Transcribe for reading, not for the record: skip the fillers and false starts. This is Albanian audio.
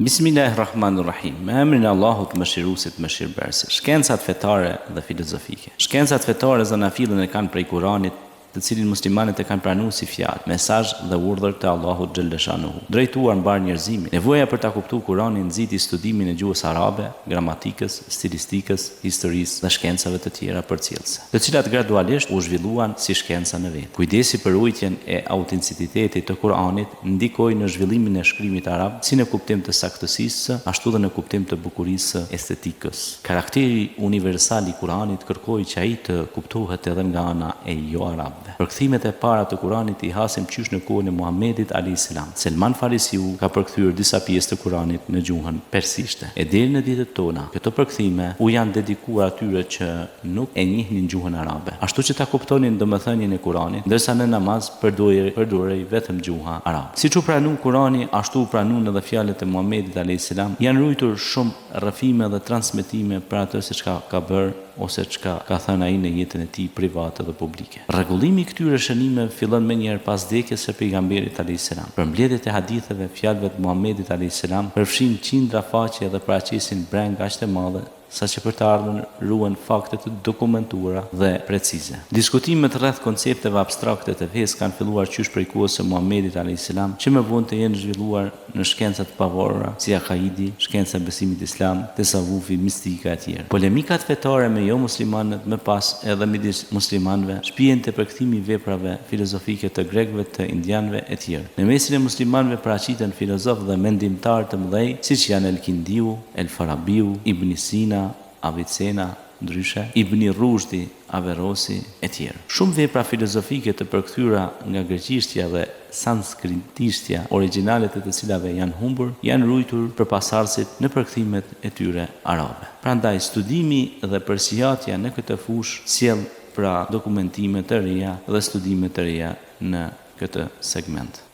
Bismillahirrahmanirrahim. Me emrin e Allahut mëshiruesit mëshirbërësit. Shkencat fetare dhe filozofike. Shkencat fetare zanafillën e kanë prej Kuranit, të cilin muslimanët e kanë pranuar si fjalë, mesazh dhe urdhër të Allahut xhalleshanuhu, drejtuar mbar njerëzimin. Nevoja për ta kuptuar Kuranin nxiti studimin e gjuhës arabe, gramatikës, stilistikës, historisë dhe shkencave të tjera përcjellëse, të cilat gradualisht u zhvilluan si shkenca në vetë. Kujdesi për rujtjen e autenticitetit të Kuranit ndikoi në zhvillimin e shkrimit arab, si në kuptim të saktësisë, ashtu dhe në kuptim të bukurisë estetikës. Karakteri universal i Kuranit kërkoi që ai të kuptohet edhe nga ana e jo arabe. Përkthimet e para të Kuranit i hasim qysh në kohën e Muhamedit a.s. Selman Farisiu ka përkthyer disa pjesë të Kuranit në gjuhën persishte. E deri në ditët tona, këto përkthime u janë dedikuar atyre që nuk e njihnin gjuhën arabe, ashtu që ta kuptonin domethënien e Kuranit, ndërsa në namaz përdorej vetëm gjuha arabe. Siç u pranoi Kurani, ashtu u pranuan edhe fjalët e Muhamedit a.s. Janë ruajtur shumë rrëfime dhe transmetime për atë se çka ka bërë ose çka ka thënë ai në jetën e tij private dhe publike. Rregullimi i këtyre shënimeve fillon menjëherë pas vdekjes së pejgamberit a.s. Përmbledhjet e haditheve, fjalëve të Muhamedit a.s. përfshin qindra faqe dhe paraqesin breng aq të madhe saqë për të ardhmen ruhen fakte të dokumentuara dhe precize. Diskutimet rreth koncepteve abstrakte të fesë kanë filluar qysh prej kohës së Muhamedit a.s. që më vonë të jenë zhvilluar në shkencat pavarura si akaidi, shkenca e besimit islam, tasawufi, mistika e tjerë. Polemikat fetare me jo muslimanët më pas edhe midis muslimanëve shpihen te përkthimi i veprave filozofike të grekëve, të indianëve e tjerë. Në mesin e muslimanëve paraqiten filozofë dhe mendimtar të mëdhej siç janë El-Kindiu, El-Farabiu, Ibn Sina, Avicena, ndryshe, Ibn Rushdi, Averrosi e tjerë. Shumë vepra filozofike të përkthyera nga greqishtja dhe sanskritishtja, origjinale të cilave janë humbur, janë ruajtur për pasardhësit në përkthimet e tyre arabe. Prandaj studimi dhe përsihatja në këtë fushë sjell pra dokumentime të reja dhe studime të reja në këtë segment.